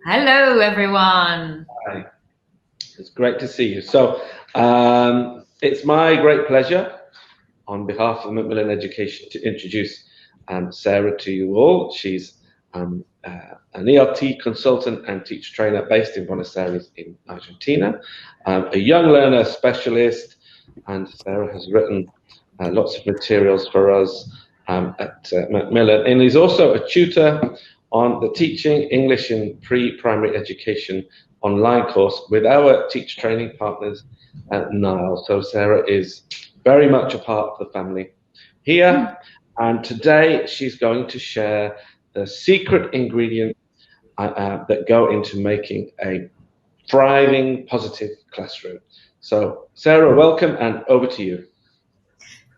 Hello, everyone. Hi, it's great to see you. It's my great pleasure on behalf of Macmillan Education to introduce Sarah to you all. She's an ELT consultant and teacher trainer based in Buenos Aires in Argentina, a young learner specialist, and Sarah has written lots of materials for us at Macmillan, and is also a tutor on the Teaching English in Pre-Primary Education online course with our teacher training partners at Nile. So Sarah is very much a part of the family here, and today she's going to share the secret ingredients that go into making a thriving, positive classroom. So Sarah, welcome, and over to you.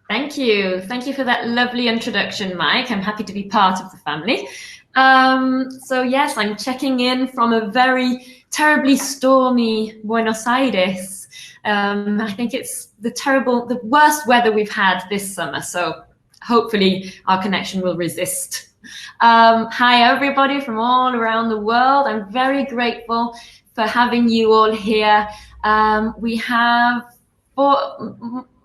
Thank you. Thank you for that lovely introduction, Mike. I'm happy to be part of the family. So yes, I'm checking in from a very terribly stormy Buenos Aires. I think it's the worst weather we've had this summer. So hopefully our connection will resist. Hi, everybody from all around the world. I'm very grateful for having you all here. We have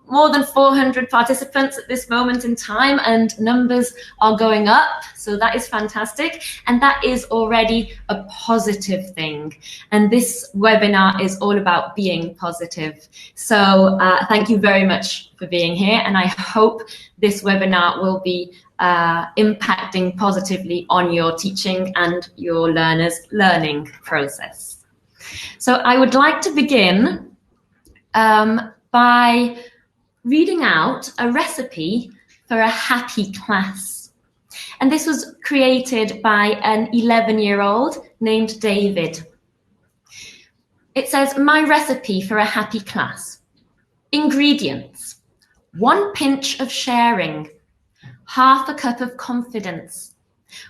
more than 400 participants at this moment in time, and numbers are going up. So that is fantastic. And that is already a positive thing. And this webinar is all about being positive. So thank you very much for being here. And I hope this webinar will be impacting positively on your teaching and your learners' learning process. So I would like to begin by reading out a recipe for a happy class. And this was created by an 11-year-old named David. It says, my recipe for a happy class. Ingredients: 1 pinch of sharing, half a cup of confidence,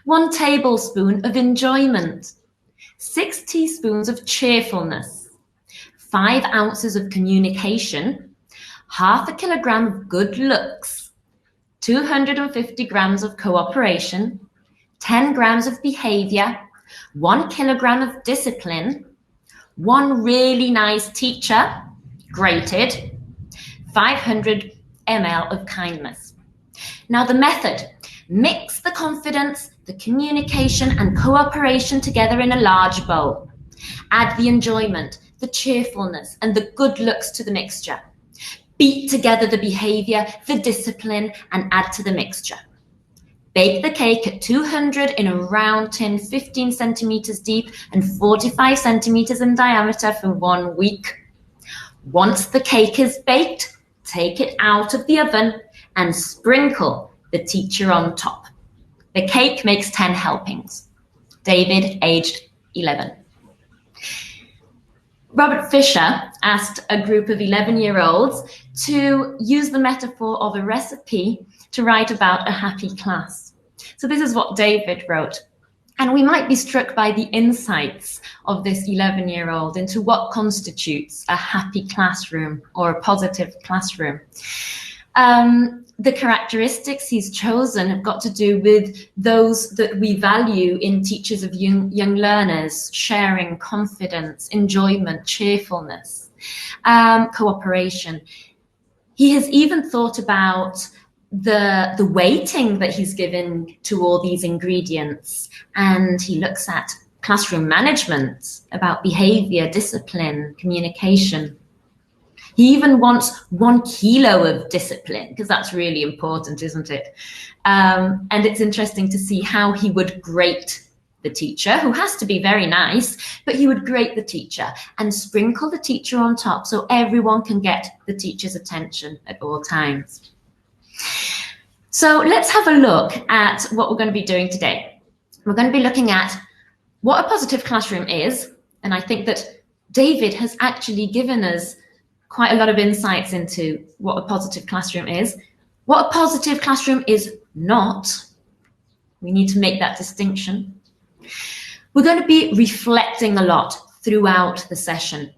1 tablespoon of enjoyment, 6 teaspoons of cheerfulness, 5 ounces of communication, half a kilogram of good looks, 250 grams of cooperation, 10 grams of behavior, 1 kilogram of discipline, 1 really nice teacher, grated, 500 ml of kindness. Now the method: mix the confidence, the communication and cooperation together in a large bowl. Add the enjoyment, the cheerfulness and the good looks to the mixture. Beat together the behavior, the discipline, and add to the mixture. Bake the cake at 200 in a round tin, 15 centimeters deep and 45 centimeters in diameter for 1 week. Once the cake is baked, take it out of the oven and sprinkle the teacher on top. The cake makes 10 helpings. David, aged 11. Robert Fisher asked a group of 11-year-olds to use the metaphor of a recipe to write about a happy class. So this is what David wrote. And we might be struck by the insights of this 11-year-old into what constitutes a happy classroom or a positive classroom. The characteristics he's chosen have got to do with those that we value in teachers of young learners: sharing, confidence, enjoyment, cheerfulness, cooperation. He has even thought about the weighting that he's given to all these ingredients, and he looks at classroom management, about behavior, discipline, communication. He even wants 1 kilo of discipline, because that's really important, isn't it? And it's interesting to see how he would grate the teacher, who has to be very nice, but he would grate the teacher and sprinkle the teacher on top so everyone can get the teacher's attention at all times. So let's have a look at what we're going to be doing today. We're going to be looking at what a positive classroom is, and I think that David has actually given us quite a lot of insights into what a positive classroom is. What a positive classroom is not. We need to make that distinction. We're going to be reflecting a lot throughout the session.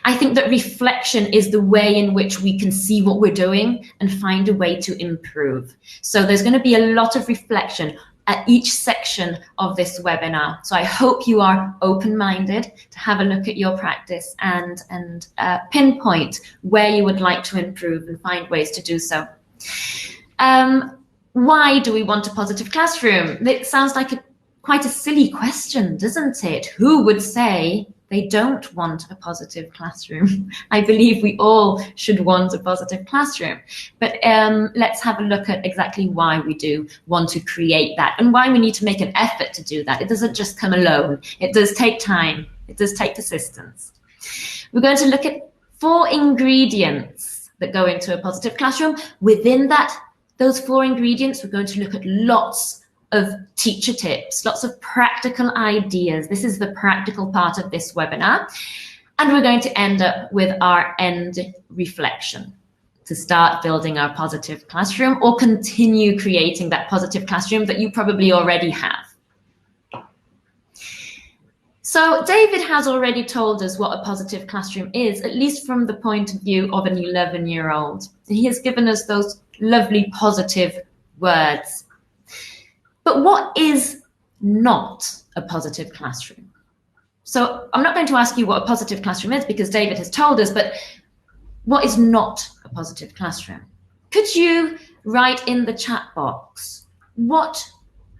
I think that reflection is the way in which we can see what we're doing and find a way to improve. So there's going to be a lot of reflection at each section of this webinar. So I hope you are open-minded to have a look at your practice and pinpoint where you would like to improve and find ways to do so. Why do we want a positive classroom? It sounds like quite a silly question, doesn't it? Who would say they don't want a positive classroom? I believe we all should want a positive classroom. But let's have a look at exactly why we do want to create that and why we need to make an effort to do that. It doesn't just come alone. It does take time. It does take persistence. We're going to look at 4 ingredients that go into a positive classroom. Within those 4 ingredients, we're going to look at lots of teacher tips, lots of practical ideas. This is the practical part of this webinar. And we're going to end up with our end reflection to start building our positive classroom or continue creating that positive classroom that you probably already have. So David has already told us what a positive classroom is, at least from the point of view of an 11-year-old. He has given us those lovely positive words. But what is not a positive classroom? So I'm not going to ask you what a positive classroom is because David has told us, but what is not a positive classroom? Could you write in the chat box what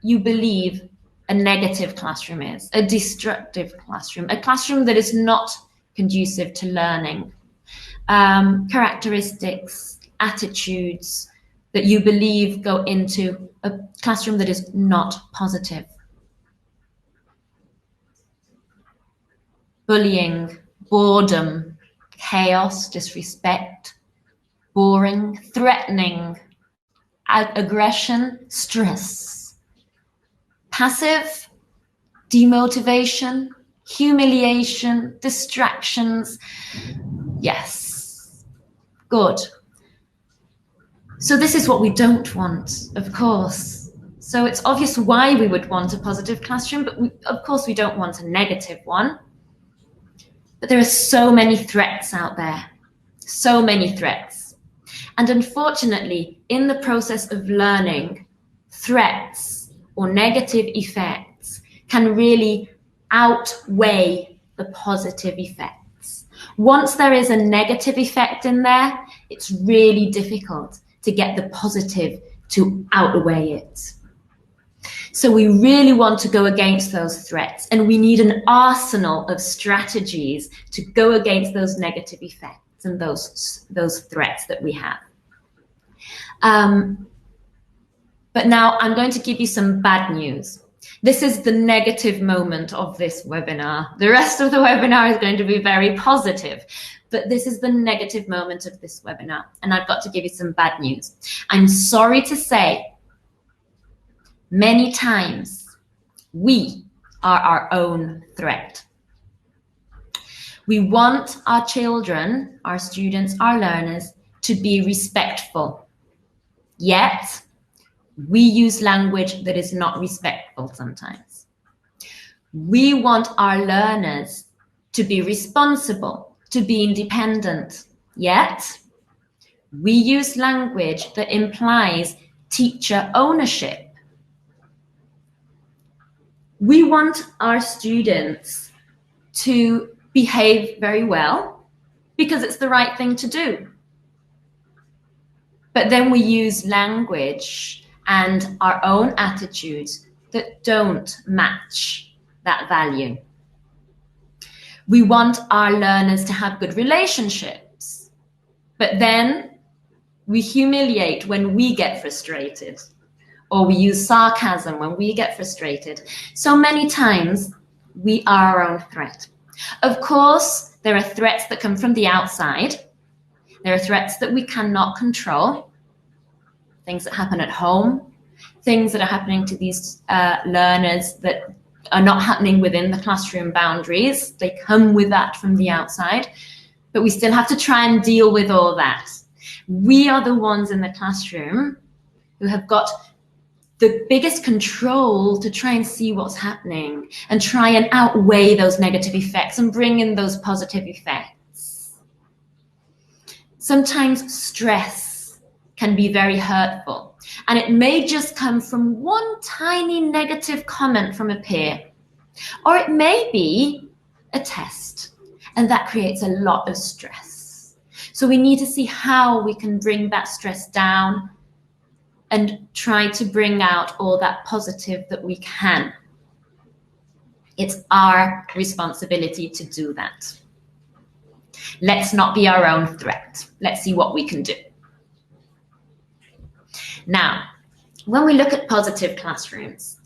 you believe a negative classroom is, a destructive classroom, a classroom that is not conducive to learning, characteristics, attitudes that you believe go into a classroom that is not positive? Bullying, boredom, chaos, disrespect, boring, threatening, aggression, stress, passive, demotivation, humiliation, distractions. Yes, good. So this is what we don't want, of course. So it's obvious why we would want a positive classroom, but of course we don't want a negative one. But there are so many threats out there, so many threats. And unfortunately, in the process of learning, threats or negative effects can really outweigh the positive effects. Once there is a negative effect in there, it's really difficult to get the positive to outweigh it. So we really want to go against those threats, and we need an arsenal of strategies to go against those negative effects and those threats that we have. But now I'm going to give you some bad news. This is the negative moment of this webinar. The rest of the webinar is going to be very positive, but this is the negative moment of this webinar, and I've got to give you some bad news. I'm sorry to say, many times we are our own threat. We want our children, our students, our learners to be respectful, yet we use language that is not respectful sometimes. We want our learners to be responsible, to be independent, yet we use language that implies teacher ownership. We want our students to behave very well because it's the right thing to do. But then we use language and our own attitudes that don't match that value. We want our learners to have good relationships, but then we humiliate when we get frustrated, or we use sarcasm when we get frustrated. So many times we are our own threat. Of course, there are threats that come from the outside. There are threats that we cannot control, things that happen at home, things that are happening to these learners that are not happening within the classroom boundaries. They come with that from the outside, but we still have to try and deal with all that. We are the ones in the classroom who have got the biggest control to try and see what's happening and try and outweigh those negative effects and bring in those positive effects. Sometimes stress can be very hurtful. And it may just come from one tiny negative comment from a peer, or it may be a test, and that creates a lot of stress. So we need to see how we can bring that stress down and try to bring out all that positive that we can. It's our responsibility to do that. Let's not be our own threat. Let's see what we can do. Now, when we look at positive classrooms,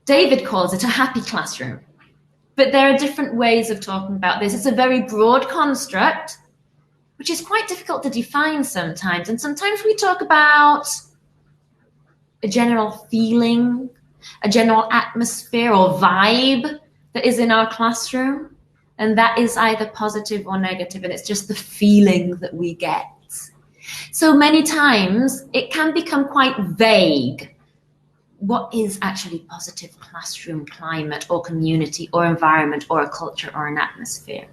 David calls it a happy classroom. But there are different ways of talking about this. It's a very broad construct, which is quite difficult to define sometimes. And sometimes we talk about a general feeling, a general atmosphere or vibe that is in our classroom. And that is either positive or negative, and it's just the feeling that we get. So many times it can become quite vague. What is actually positive classroom climate or community or environment or a culture or an atmosphere?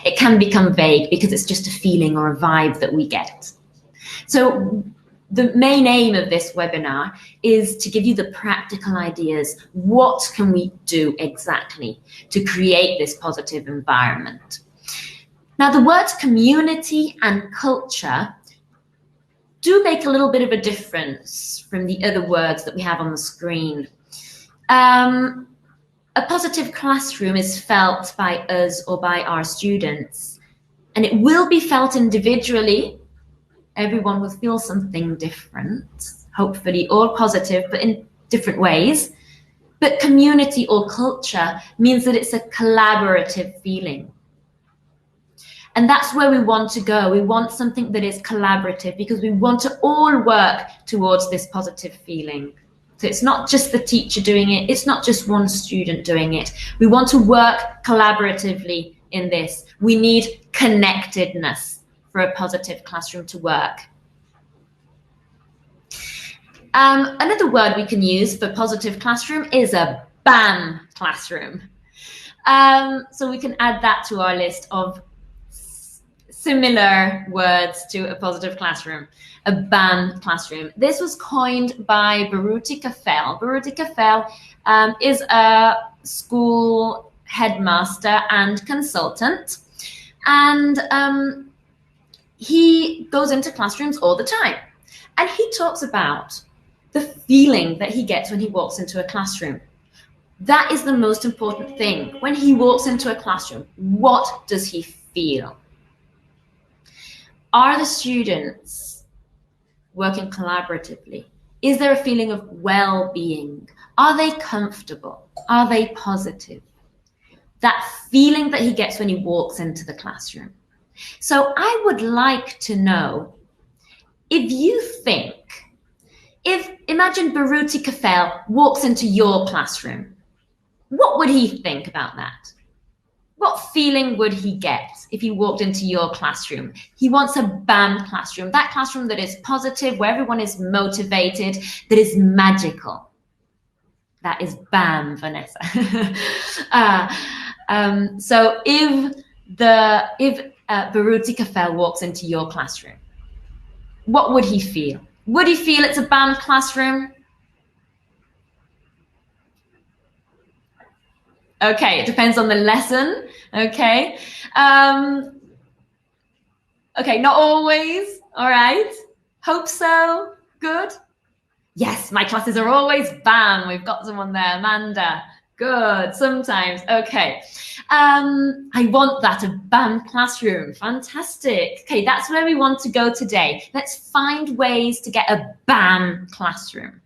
It can become vague because it's just a feeling or a vibe that we get. So the main aim of this webinar is to give you the practical ideas. What can we do exactly to create this positive environment? Now, the words community and culture do make a little bit of a difference from the other words that we have on the screen. A positive classroom is felt by us or by our students, and it will be felt individually. Everyone will feel something different, hopefully all positive, but in different ways. But community or culture means that it's a collaborative feeling. And that's where we want to go. We want something that is collaborative because we want to all work towards this positive feeling. So it's not just the teacher doing it. It's not just one student doing it. We want to work collaboratively in this. We need connectedness for a positive classroom to work. Another word we can use for positive classroom is a BAM classroom. So we can add that to our list of similar words to a positive classroom, a BAM classroom. This was coined by Baruti Kafel. Baruti Kafel is a school headmaster and consultant, and he goes into classrooms all the time, and he talks about the feeling that he gets when he walks into a classroom. That is the most important thing. When he walks into a classroom, what does he feel? Are the students working collaboratively? Is there a feeling of well-being? Are they comfortable? Are they positive? That feeling that he gets when he walks into the classroom. So I would like to know if you think, imagine Baruti Kafel walks into your classroom, what would he think about that? What feeling would he get if he walked into your classroom? He wants a BAM classroom, that classroom that is positive, where everyone is motivated, that is magical. That is BAM, Vanessa. So if Baruti Kafel walks into your classroom, what would he feel? Would he feel it's a BAM classroom? Okay, it depends on the lesson. Okay. Okay, not always. All right. Hope so. Good. Yes, my classes are always BAM. We've got someone there, Amanda. Good. Sometimes. Okay. I want that, a BAM classroom. Fantastic. Okay, that's where we want to go today. Let's find ways to get a BAM classroom.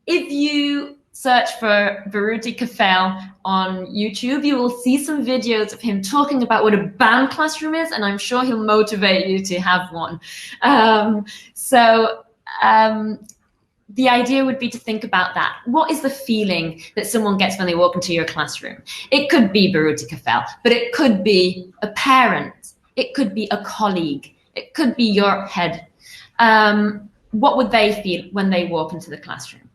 If you search for Baruti Kafel on YouTube, you will see some videos of him talking about what a BAM classroom is, and I'm sure he'll motivate you to have one. The idea would be to think about that. What is the feeling that someone gets when they walk into your classroom? It could be Baruti Kafel, but it could be a parent. It could be a colleague. It could be your head. What would they feel when they walk into the classroom?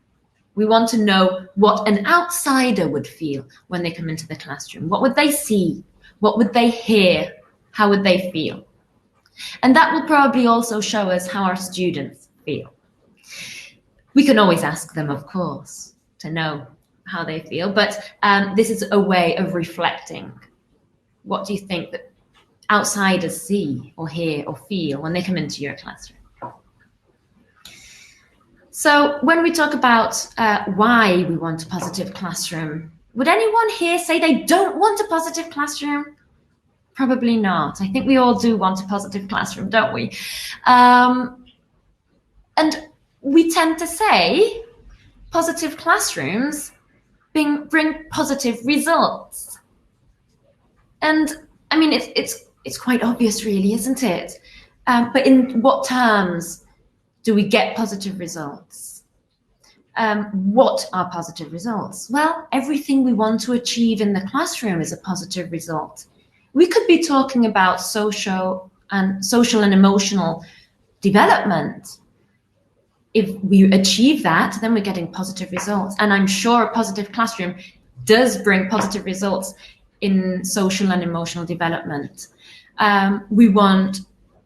We want to know what an outsider would feel when they come into the classroom. What would they see? What would they hear? How would they feel? And that will probably also show us how our students feel. We can always ask them, of course, to know how they feel, but this is a way of reflecting. What do you think that outsiders see or hear or feel when they come into your classroom? So when we talk about why we want a positive classroom, would anyone here say they don't want a positive classroom? Probably not. I think we all do want a positive classroom, don't we? And we tend to say positive classrooms bring positive results. And I mean, it's quite obvious, really, isn't it? But in what terms do we get positive results? What are positive results? Well, everything we want to achieve in the classroom is a positive result. We could be talking about social and emotional development. If we achieve that, then we're getting positive results. And I'm sure a positive classroom does bring positive results in social and emotional development. We want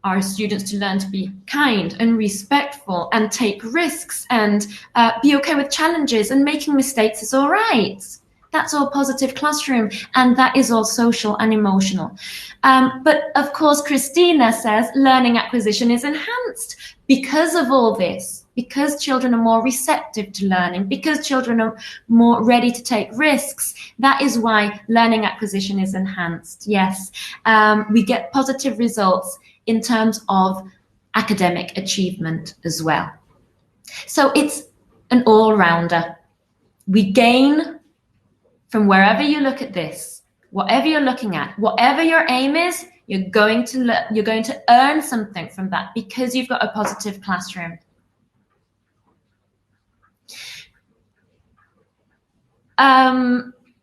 our students to learn to be kind and respectful and take risks and be okay with challenges, and making mistakes is all right. That's all positive classroom, and that is all social and emotional. But of course, Christina says learning acquisition is enhanced because of all this, because children are more receptive to learning, because children are more ready to take risks. That is why learning acquisition is enhanced. Yes, we get positive results in terms of academic achievement as well. So it's an all-rounder. We gain from wherever you look at this, whatever you're looking at, whatever your aim is, you're going to earn something from that because you've got a positive classroom.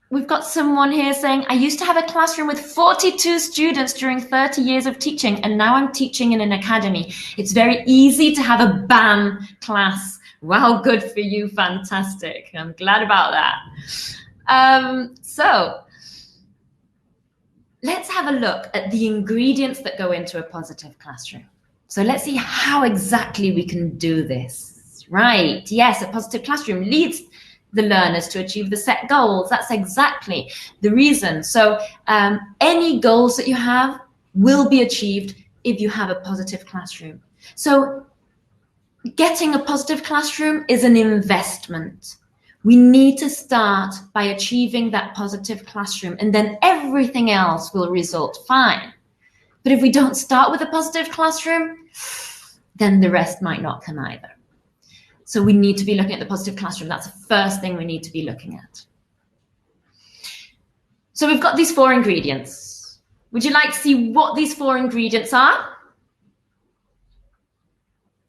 We've got someone here saying, I used to have a classroom with 42 students during 30 years of teaching, and now I'm teaching in an academy. It's very easy to have a BAM class. Wow, good for you, fantastic. I'm glad about that. So let's have a look at the ingredients that go into a positive classroom. So let's see how exactly we can do this. Right, yes, a positive classroom leads the learners to achieve the set goals. That's exactly the reason. So any goals that you have will be achieved if you have a positive classroom. So getting a positive classroom is an investment. We need to start by achieving that positive classroom, and then everything else will result fine. But if we don't start with a positive classroom, then the rest might not come either. So we need to be looking at the positive classroom. That's the first thing we need to be looking at. So we've got these 4 ingredients. Would you like to see what these 4 ingredients are?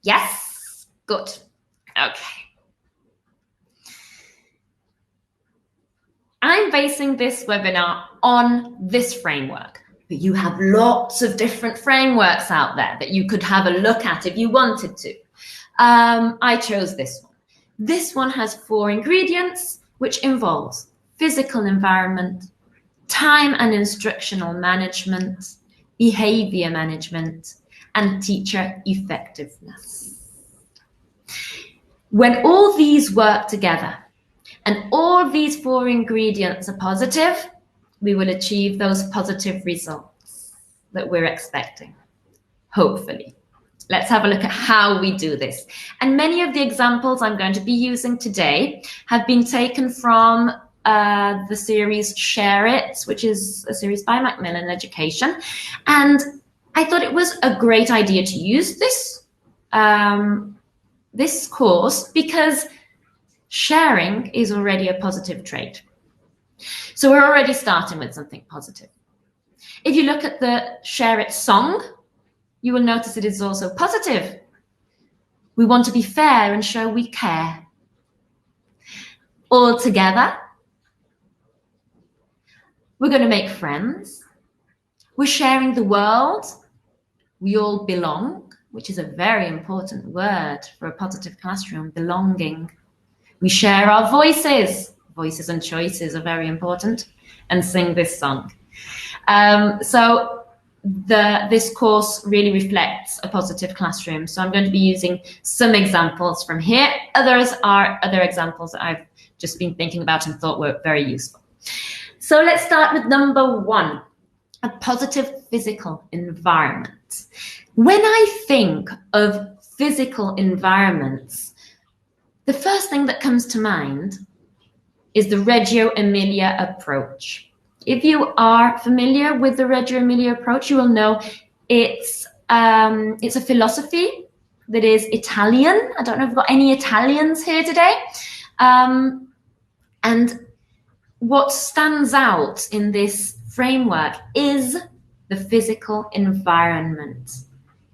Yes? Good. Okay. I'm basing this webinar on this framework, but you have lots of different frameworks out there that you could have a look at if you wanted to. I chose this one. This one has 4 ingredients, which involves physical environment, time and instructional management, behavior management, and teacher effectiveness. When all these work together and all these 4 ingredients are positive, we will achieve those positive results that we're expecting, hopefully. Let's have a look at how we do this. And many of the examples I'm going to be using today have been taken from the series Share It, which is a series by Macmillan Education. And I thought it was a great idea to use this, this course because sharing is already a positive trait. So we're already starting with something positive. If you look at the Share It song, you will notice it is also positive. We want to be fair and show we care. All together, we're going to make friends. We're sharing the world. We all belong, which is a very important word for a positive classroom, belonging. We share our voices. Voices and choices are very important. And sing this song. So this course really reflects a positive classroom. So I'm going to be using some examples from here. Others are other examples that I've just been thinking about and thought were very useful. So let's start with number 1, a positive physical environment. When I think of physical environments, the first thing that comes to mind is the Reggio Emilia approach. If you are familiar with the Reggio Emilia approach, you will know it's a philosophy that is Italian. I don't know if we've got any Italians here today. And what stands out in this framework is the physical environment.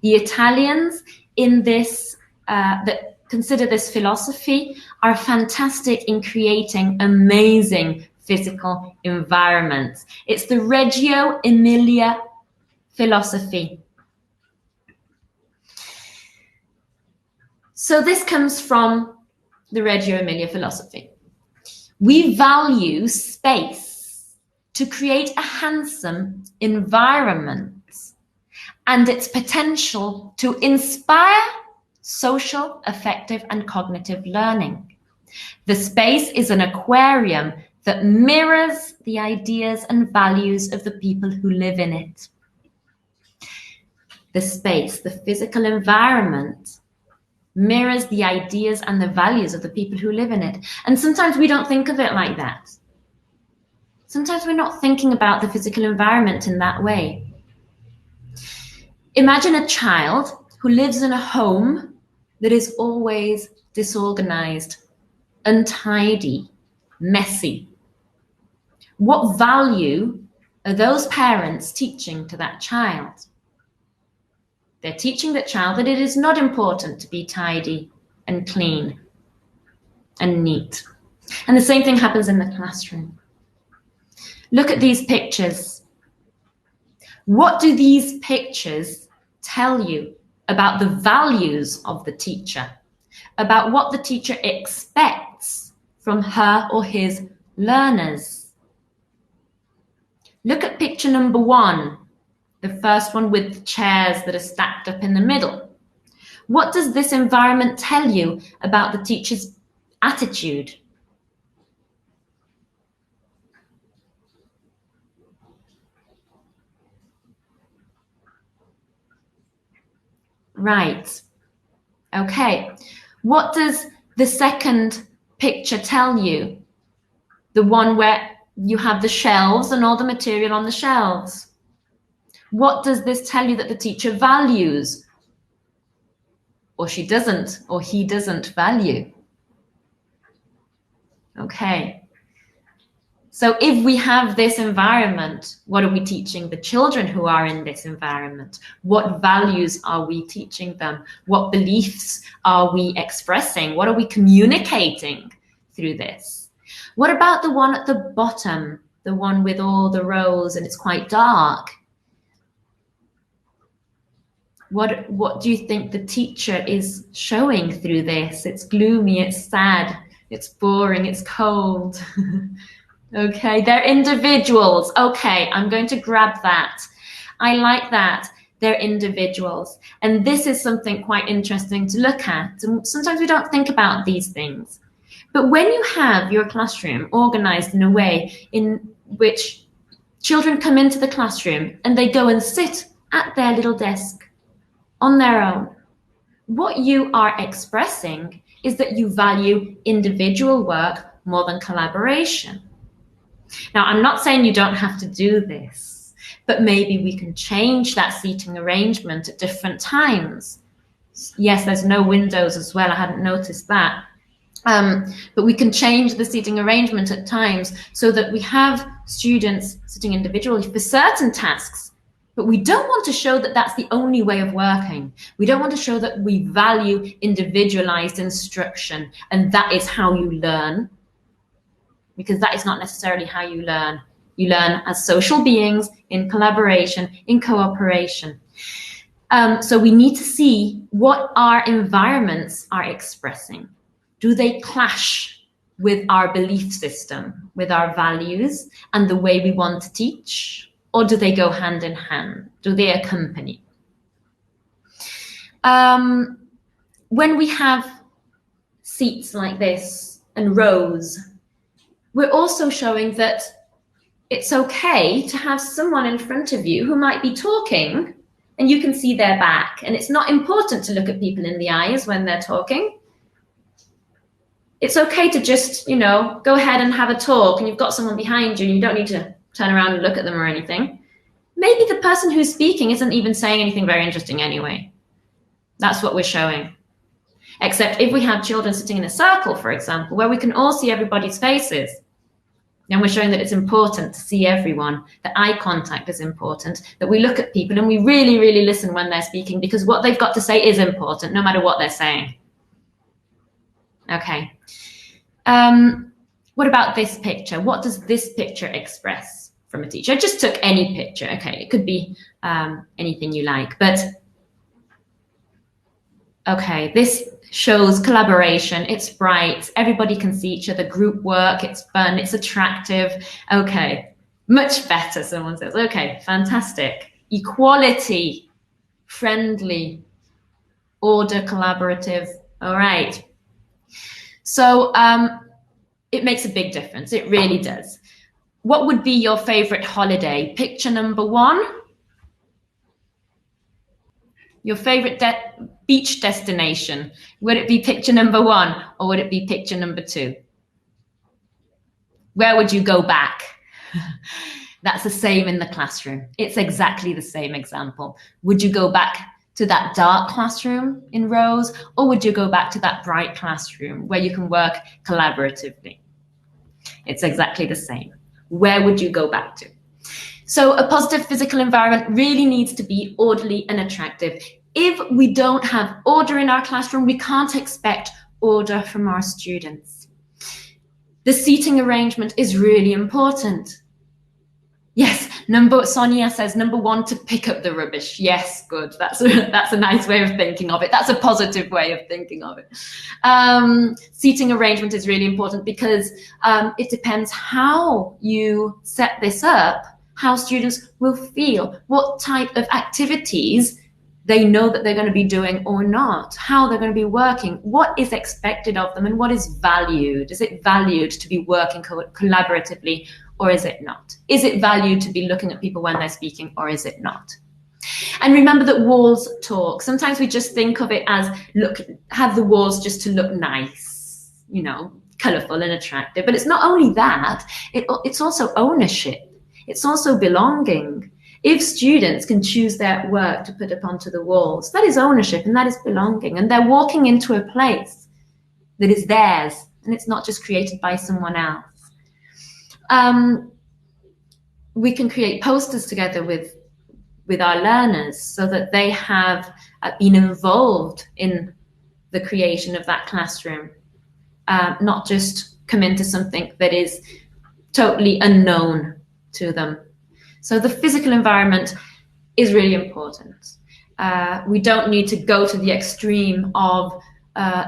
The Italians in this, that consider this philosophy, are fantastic in creating amazing physical environments. It's the Reggio Emilia philosophy. So this comes from the Reggio Emilia philosophy. We value space to create a handsome environment and its potential to inspire social, affective, and cognitive learning. The space is an aquarium that mirrors the ideas and values of the people who live in it. The space, the physical environment, mirrors the ideas and the values of the people who live in it. And sometimes we don't think of it like that. Sometimes we're not thinking about the physical environment in that way. Imagine a child who lives in a home that is always disorganized, untidy, messy. What value are those parents teaching to that child? They're teaching that child that it is not important to be tidy and clean and neat. And the same thing happens in the classroom. Look at these pictures. What do these pictures tell you about the values of the teacher, about what the teacher expects from her or his learners? Look at picture number 1. The first one with the chairs that are stacked up in the middle. What does this environment tell you about the teacher's attitude? Right. Okay. What does the second picture tell you? The one where you have the shelves and all the material on the shelves. What does this tell you that the teacher values? Or she doesn't, or he doesn't value? Okay. So if we have this environment, what are we teaching the children who are in this environment? What values are we teaching them? What beliefs are we expressing? What are we communicating through this? What about the one at the bottom, the one with all the rows and it's quite dark? What do you think the teacher is showing through this? It's gloomy, it's sad, it's boring, it's cold. Okay, they're individuals. Okay, I'm going to grab that. I like that. They're individuals. And this is something quite interesting to look at. And sometimes we don't think about these things. But when you have your classroom organized in a way in which children come into the classroom and they go and sit at their little desk on their own, what you are expressing is that you value individual work more than collaboration. Now, I'm not saying you don't have to do this, but maybe we can change that seating arrangement at different times. Yes, there's no windows as well. I hadn't noticed that. But we can change the seating arrangement at times so that we have students sitting individually for certain tasks. But we don't want to show that that's the only way of working. We don't want to show that we value individualized instruction and that is how you learn, because that is not necessarily how you learn. You learn as social beings in collaboration, in cooperation. So we need to see what our environments are expressing. Do they clash with our belief system, with our values and the way we want to teach? or do they go hand in hand? Do they accompany? When we have seats like this and rows, we're also showing that it's okay to have someone in front of you who might be talking and you can see their back. And it's not important to look at people in the eyes when they're talking. It's okay to just, you know, go ahead and have a talk and you've got someone behind you and you don't need to turn around and look at them or anything. Maybe the person who's speaking isn't even saying anything very interesting anyway. That's what we're showing. Except if we have children sitting in a circle, for example, where we can all see everybody's faces, then we're showing that it's important to see everyone, that eye contact is important, that we look at people and we really, really listen when they're speaking, because what they've got to say is important, no matter what they're saying. Okay. What about this picture? What does this picture express from a teacher? I just took any picture. Okay, it could be anything you like, but okay, this shows collaboration. It's bright. Everybody can see each other. Group work. It's fun. It's attractive. Okay, much better. Someone says, okay, fantastic. Equality, friendly, order, collaborative. All right. So it makes a big difference. It really does. What would be your favorite holiday? Picture number 1. Your favorite beach destination. Would it be picture number 1 or would it be picture number 2? Where would you go back? That's the same in the classroom. It's exactly the same example. Would you go back to that dark classroom in rows, or would you go back to that bright classroom where you can work collaboratively? It's exactly the same. Where would you go back to? So a positive physical environment really needs to be orderly and attractive. If we don't have order in our classroom, we can't expect order from our students. The seating arrangement is really important. Yes, Sonia says number 1, to pick up the rubbish. Yes, good. That's a nice way of thinking of it. That's a positive way of thinking of it. Seating arrangement is really important because it depends how you set this up, how students will feel, what type of activities they know that they're going to be doing or not, how they're going to be working, what is expected of them and what is valued. Is it valued to be working collaboratively or is it not? Is it valued to be looking at people when they're speaking or is it not? And remember that walls talk. Sometimes we just think of it as have the walls just to look nice, you know, colourful and attractive. But it's not only that, it's also ownership. It's also belonging. If students can choose their work to put up onto the walls, that is ownership and that is belonging. And they're walking into a place that is theirs and it's not just created by someone else. We can create posters together with our learners so that they have been involved in the creation of that classroom, not just come into something that is totally unknown to them. So the physical environment is really important. We don't need to go to the extreme of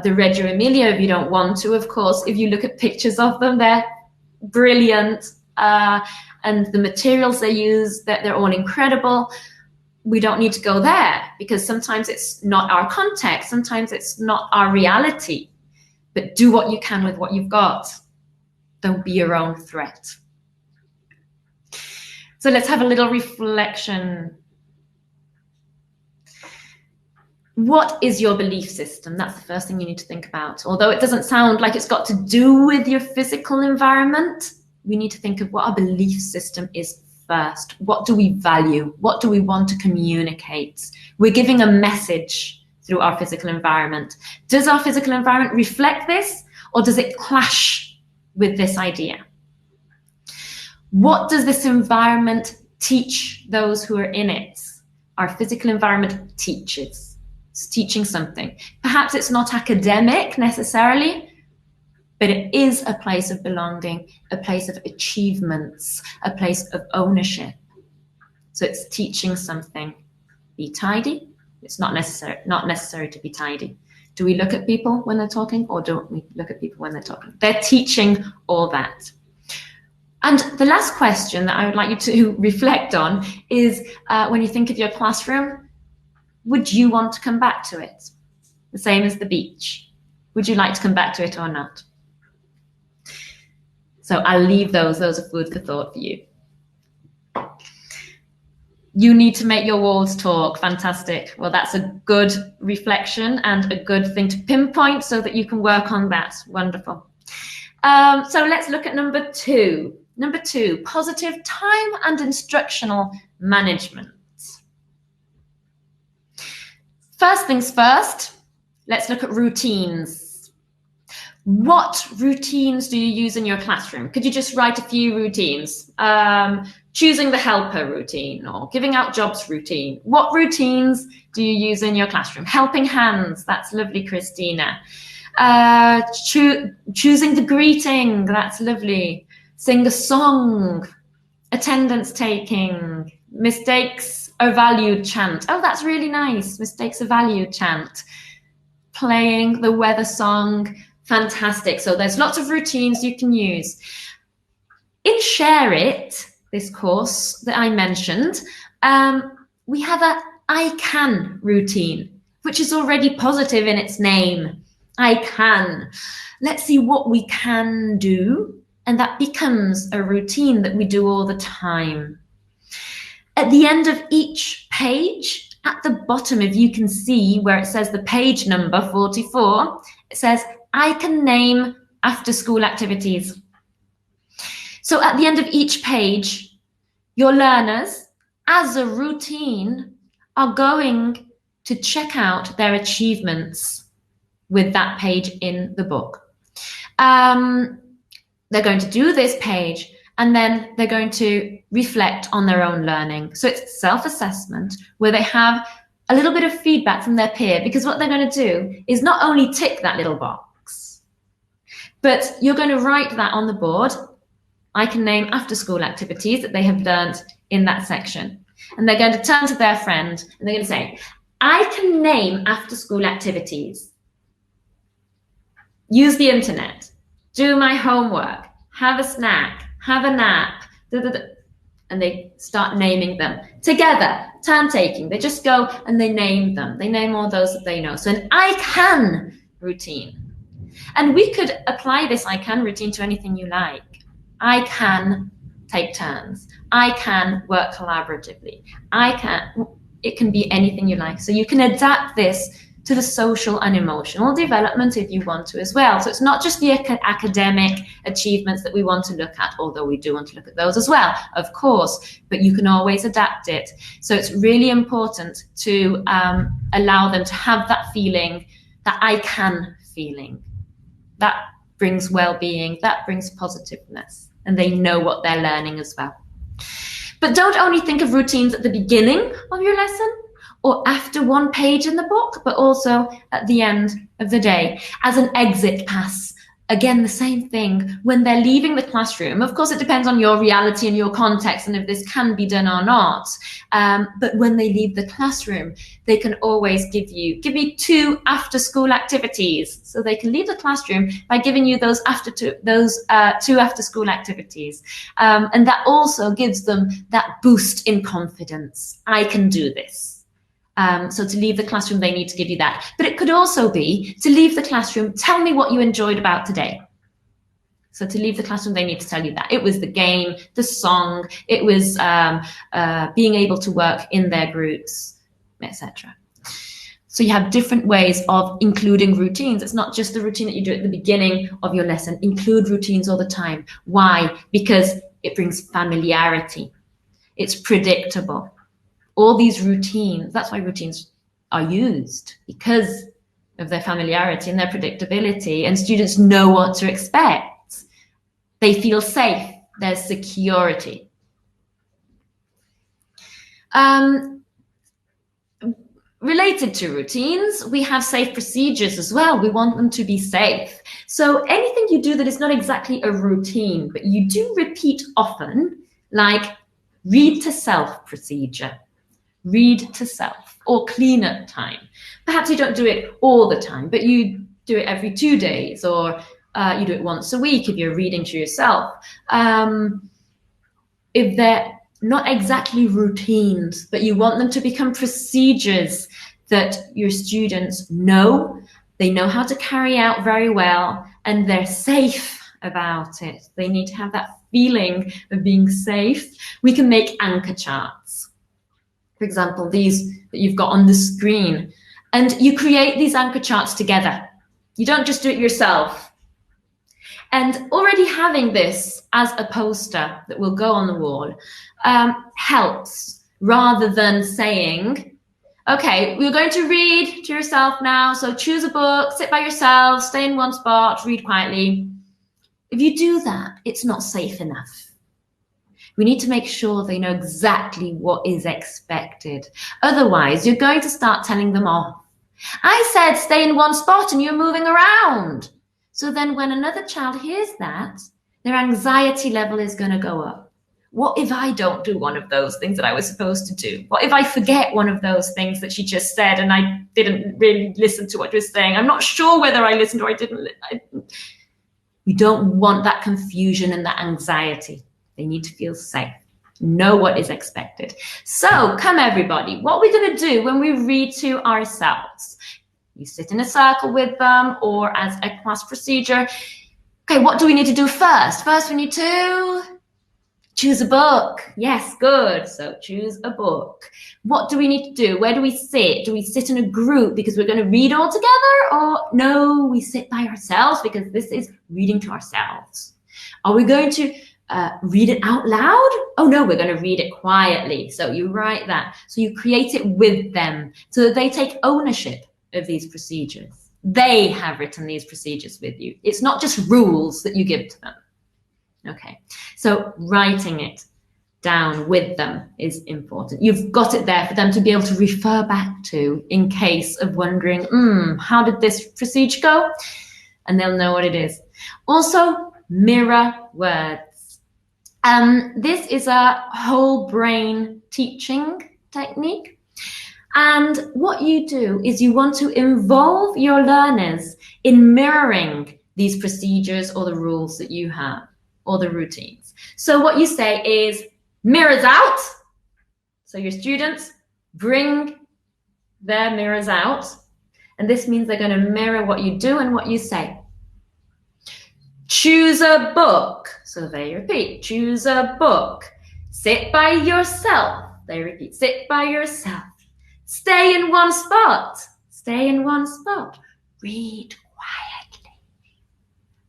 the Reggio Emilia if you don't want to, of course. If you look at pictures of them, they're brilliant. And the materials they use, they're all incredible. We don't need to go there because sometimes it's not our context. Sometimes it's not our reality. But do what you can with what you've got. Don't be your own threat. So let's have a little reflection. What is your belief system? That's the first thing you need to think about. Although it doesn't sound like it's got to do with your physical environment, we need to think of what our belief system is first. What do we value? What do we want to communicate? We're giving a message through our physical environment. Does our physical environment reflect this, or does it clash with this idea? What does this environment teach those who are in it? Our physical environment teaches. It's teaching something. Perhaps it's not academic necessarily, but it is a place of belonging, a place of achievements, a place of ownership. So it's teaching something. Be tidy. It's not necessary to be tidy. Do we look at people when they're talking, or don't we look at people when they're talking? They're teaching all that. And the last question that I would like you to reflect on is, when you think of your classroom, would you want to come back to it? The same as the beach. Would you like to come back to it or not? So I'll leave those are food for thought for you. You need to make your walls talk. Fantastic. Well, that's a good reflection and a good thing to pinpoint so that you can work on that. Wonderful. So let's look at number 2. Number 2, positive time and instructional management. First things first, let's look at routines. What routines do you use in your classroom? Could you just write a few routines? Choosing the helper routine or giving out jobs routine. What routines do you use in your classroom? Helping hands, that's lovely, Christina. Choosing the greeting, that's lovely. Sing a song, attendance taking, mistakes are valued chant. Oh, that's really nice, mistakes are valued chant. Playing the weather song, fantastic. So there's lots of routines you can use. In Share It, this course that I mentioned, we have a I can routine, which is already positive in its name. I can. Let's see what we can do, and that becomes a routine that we do all the time. At the end of each page, at the bottom, if you can see where it says the page number 44, it says, I can name after school activities. So at the end of each page, your learners, as a routine, are going to check out their achievements with that page in the book. They're going to do this page, and then they're going to reflect on their own learning. So it's self-assessment where they have a little bit of feedback from their peer, because what they're going to do is not only tick that little box, but you're going to write that on the board. I can name after school activities that they have learned in that section. And they're going to turn to their friend and they're going to say, I can name after school activities. Use the internet, do my homework, have a snack, have a nap, and they start naming them together. Turn taking, they just go and they name them. They name all those that they know. So an I can routine. And we could apply this I can routine to anything you like. I can take turns. I can work collaboratively. It can be anything you like. So you can adapt this to the social and emotional development if you want to as well. So it's not just the academic achievements that we want to look at, although we do want to look at those as well, of course, but you can always adapt it. So it's really important to allow them to have that feeling, that I can feeling. That brings well-being, that brings positiveness, and they know what they're learning as well. But don't only think of routines at the beginning of your lesson or after one page in the book, but also at the end of the day as an exit pass. Again, the same thing when they're leaving the classroom. Of course, it depends on your reality and your context and if this can be done or not. But when they leave the classroom, they can always give me 2 after-school activities. So they can leave the classroom by giving you those 2 after-school activities. And that also gives them that boost in confidence. I can do this. So to leave the classroom, they need to give you that. But it could also be to leave the classroom, tell me what you enjoyed about today. So to leave the classroom, they need to tell you that. It was the game, the song, it was being able to work in their groups, etc. So you have different ways of including routines. It's not just the routine that you do at the beginning of your lesson. Include routines all the time. Why? Because it brings familiarity. It's predictable. All these routines, that's why routines are used, because of their familiarity and their predictability, and students know what to expect. They feel safe, there's security. Related to routines, we have safe procedures as well. We want them to be safe. So anything you do that is not exactly a routine, but you do repeat often, like read to self procedure. Read to self, or clean up time. Perhaps you don't do it all the time, but you do it every 2 days, or you do it once a week if you're reading to yourself. if they're not exactly routines, but you want them to become procedures that your students know, they know how to carry out very well, and they're safe about it. They need to have that feeling of being safe. We can make anchor charts. For example, these that you've got on the screen. And you create these anchor charts together. You don't just do it yourself. And already having this as a poster that will go on the wall helps, rather than saying, okay, we're going to read to yourself now, so choose a book, sit by yourself, stay in one spot, read quietly. If you do that, it's not safe enough. We need to make sure they know exactly what is expected. Otherwise, you're going to start telling them off. I said stay in one spot and you're moving around. So then when another child hears that, their anxiety level is going to go up. What if I don't do one of those things that I was supposed to do? What if I forget one of those things that she just said and I didn't really listen to what she was saying? I'm not sure whether I listened or I didn't. We don't want that confusion and that anxiety. They need to feel safe, know what is expected. So come everybody, what we're going to do when we read to ourselves, you sit in a circle with them or as a class procedure. Okay, what do we need to do first? First, we need to choose a book. Yes, good. So choose a book. What do we need to do? Where do we sit? Do we sit in a group because we're going to read all together? Or no, we sit by ourselves because this is reading to ourselves. Are we going to read it out loud? Oh no, we're going to read it quietly. So you write that. So you create it with them so that they take ownership of these procedures. They have written these procedures with you. It's not just rules that you give to them. Okay, so writing it down with them is important. You've got it there for them to be able to refer back to in case of wondering, how did this procedure go? And they'll know what it is. Also, mirror words. This is a whole brain teaching technique. And what you do is you want to involve your learners in mirroring these procedures or the rules that you have, or the routines. So what you say is mirrors out. So your students bring their mirrors out. And this means they're going to mirror what you do and what you say. Choose a book. So they repeat, choose a book. Sit by yourself. They repeat, sit by yourself. Stay in one spot. Stay in one spot. Read quietly.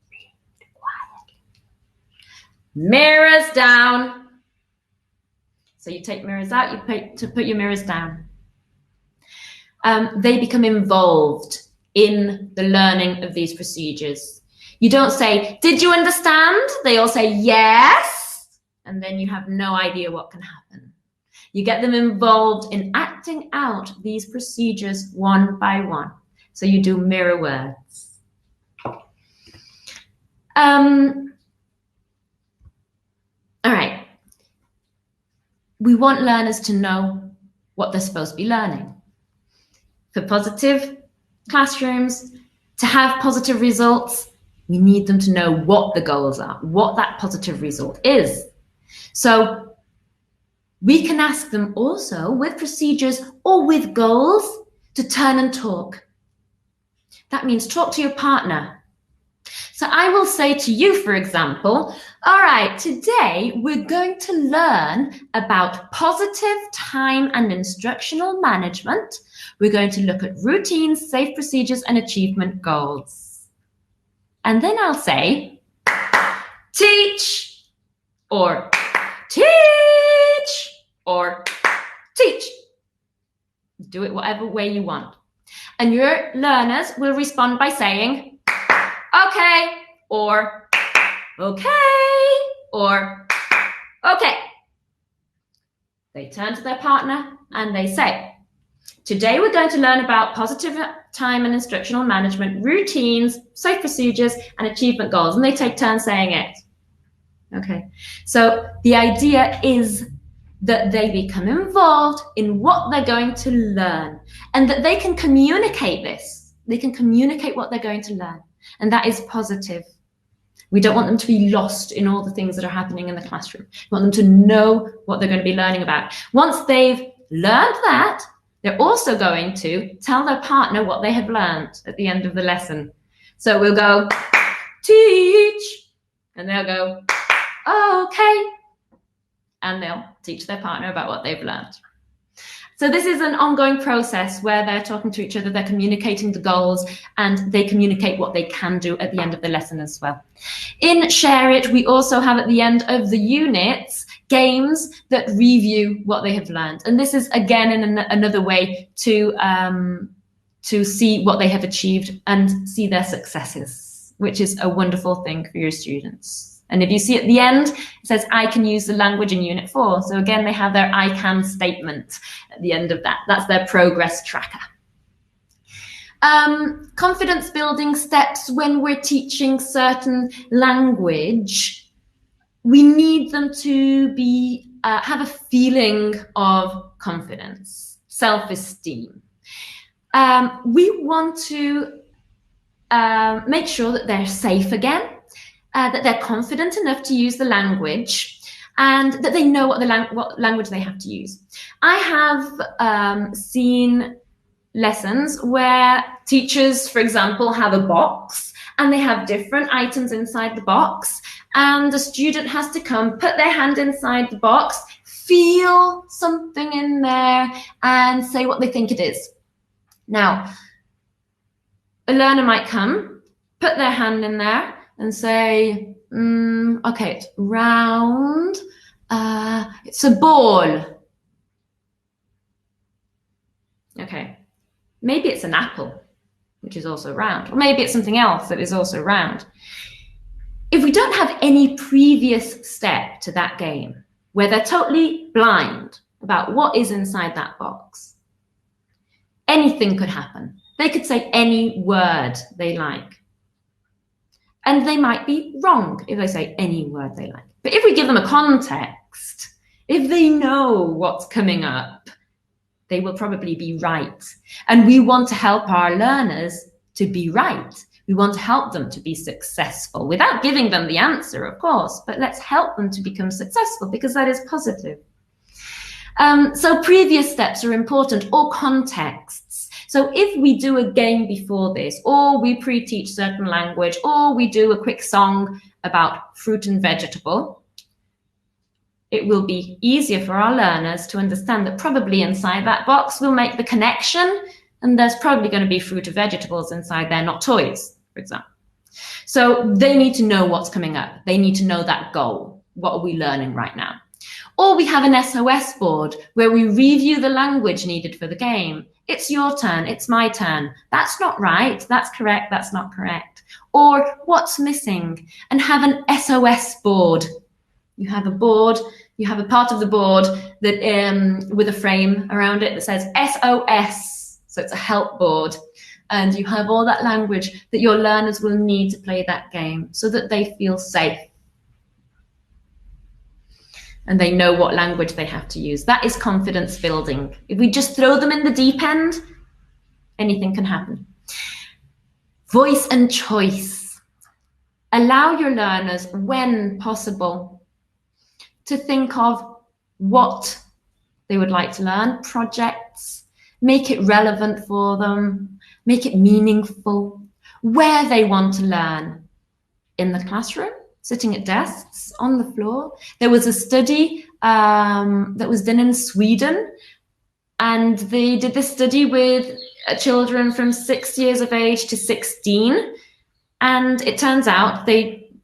Read quietly. Mirrors down. So you take mirrors out, you put your mirrors down. They become involved in the learning of these procedures. You don't say, did you understand? They all say, yes. And then you have no idea what can happen. You get them involved in acting out these procedures one by one. So you do mirror words. All right. We want learners to know what they're supposed to be learning. For positive classrooms, to have positive results, we need them to know what the goals are, what that positive result is. So we can ask them also with procedures or with goals to turn and talk. That means talk to your partner. So I will say to you, for example, all right, today we're going to learn about positive time and instructional management. We're going to look at routines, safe procedures, and achievement goals. And then I'll say, teach, or teach, or teach. Do it whatever way you want. And your learners will respond by saying, okay, or okay, or okay. They turn to their partner and they say, today we're going to learn about positive time and instructional management, routines, safe procedures, and achievement goals. And they take turns saying it. Okay, so the idea is that they become involved in what they're going to learn and that they can communicate this. They can communicate what they're going to learn. And that is positive. We don't want them to be lost in all the things that are happening in the classroom. We want them to know what they're going to be learning about. Once they've learned that, they're also going to tell their partner what they have learned at the end of the lesson. So we'll go, teach, and they'll go, okay, and they'll teach their partner about what they've learned. So this is an ongoing process where they're talking to each other, they're communicating the goals, and they communicate what they can do at the end of the lesson as well. In Share It, we also have at the end of the units games that review what they have learned. And this is, again, another way to see what they have achieved and see their successes, which is a wonderful thing for your students. And if you see at the end, it says, I can use the language in Unit 4. So again, they have their I can statement at the end of that. That's their progress tracker. Confidence building steps when we're teaching certain language. We need them to be have a feeling of confidence, self-esteem. We want to make sure that they're safe again, that they're confident enough to use the language, and that they know what language they have to use. I have seen lessons where teachers, for example, have a box and they have different items inside the box, and the student has to come, put their hand inside the box, feel something in there, and say what they think it is. Now, a learner might come, put their hand in there, and say, okay, it's round, it's a ball. Okay, maybe it's an apple, which is also round, or maybe it's something else that is also round. If we don't have any previous step to that game, where they're totally blind about what is inside that box, anything could happen. They could say any word they like. And they might be wrong if they say any word they like. But if we give them a context, if they know what's coming up, they will probably be right. And we want to help our learners to be right. We want to help them to be successful without giving them the answer, of course, but let's help them to become successful because that is positive. So previous steps are important, or contexts. So if we do a game before this, or we pre-teach certain language, or we do a quick song about fruit and vegetable, it will be easier for our learners to understand that probably inside that box we'll make the connection, and there's probably going to be fruit or vegetables inside there, not toys, for example. So they need to know what's coming up. They need to know that goal. What are we learning right now? Or we have an SOS board where we review the language needed for the game. It's your turn, it's my turn. That's not right, that's correct, that's not correct. Or what's missing? And have an SOS board. You have a board, you have a part of the board that with a frame around it that says SOS. So it's a help board. And you have all that language that your learners will need to play that game so that they feel safe. And they know what language they have to use. That is confidence building. If we just throw them in the deep end, anything can happen. Voice and choice. Allow your learners, when possible, to think of what they would like to learn, projects, make it relevant for them, make it meaningful, where they want to learn. In the classroom, sitting at desks, on the floor. There was a study that was done in Sweden, and they did this study with children from 6 years of age to 16, and it turns out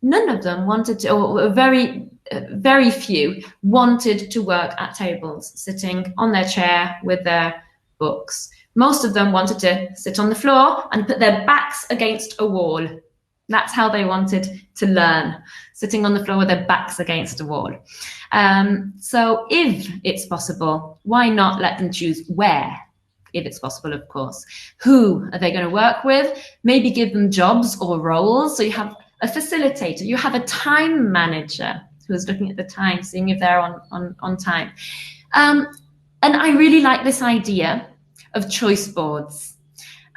none of them wanted to, or very few wanted to work at tables, sitting on their chair with their books. Most of them wanted to sit on the floor and put their backs against a wall. That's how they wanted to learn, sitting on the floor with their backs against a wall. So if it's possible, why not let them choose where, if it's possible, of course. Who are they going to work with? Maybe give them jobs or roles. So you have a facilitator, you have a time manager who's looking at the time, seeing if they're on time. And I really like this idea of choice boards.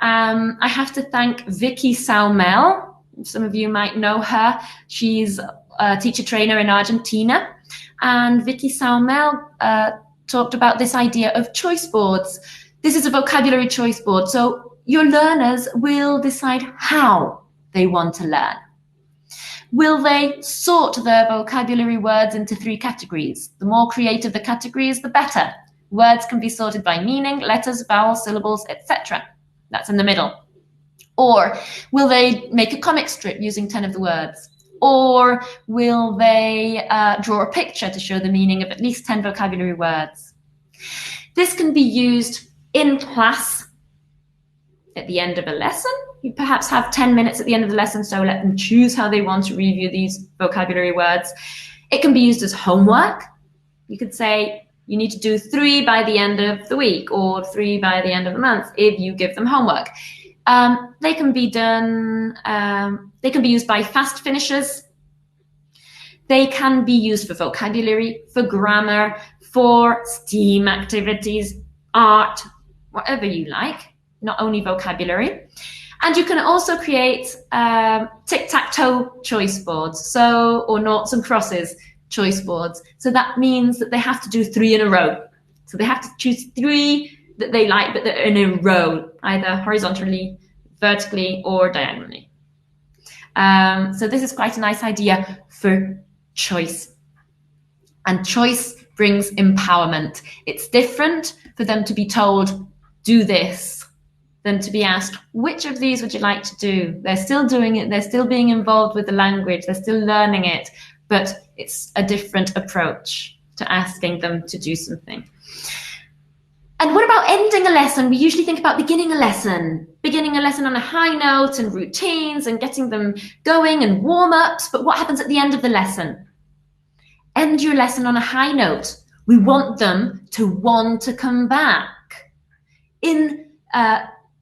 I have to thank Vicky Saumel, Some of you might know her. She's a teacher trainer in Argentina. And Vicky Saumel talked about this idea of choice boards. This is a vocabulary choice board. So your learners will decide how they want to learn. Will they sort their vocabulary words into 3 categories? The more creative the categories, the better. Words can be sorted by meaning, letters, vowels, syllables, etc. That's in the middle. Or will they make a comic strip using 10 of the words? Or will they draw a picture to show the meaning of at least 10 vocabulary words? This can be used in class at the end of a lesson. You perhaps have 10 minutes at the end of the lesson, so let them choose how they want to review these vocabulary words. It can be used as homework. You could say you need to do 3 by the end of the week or 3 by the end of the month if you give them homework. They can be done, they can be used by fast finishers. They can be used for vocabulary, for grammar, for STEAM activities, art, whatever you like, not only vocabulary. And you can also create tic-tac-toe choice boards, or noughts and crosses choice boards. So that means that they have to do 3 in a row. So they have to choose 3 that they like, but they're in a row, either horizontally, vertically, or diagonally. So this is quite a nice idea for choice. And choice brings empowerment. It's different for them to be told, do this, than to be asked, which of these would you like to do? They're still doing it. They're still being involved with the language. They're still learning it, but it's a different approach to asking them to do something. And what about ending a lesson? We usually think about beginning a lesson on a high note and routines and getting them going and warm-ups. But what happens at the end of the lesson? End your lesson on a high note. We want them to want to come back. In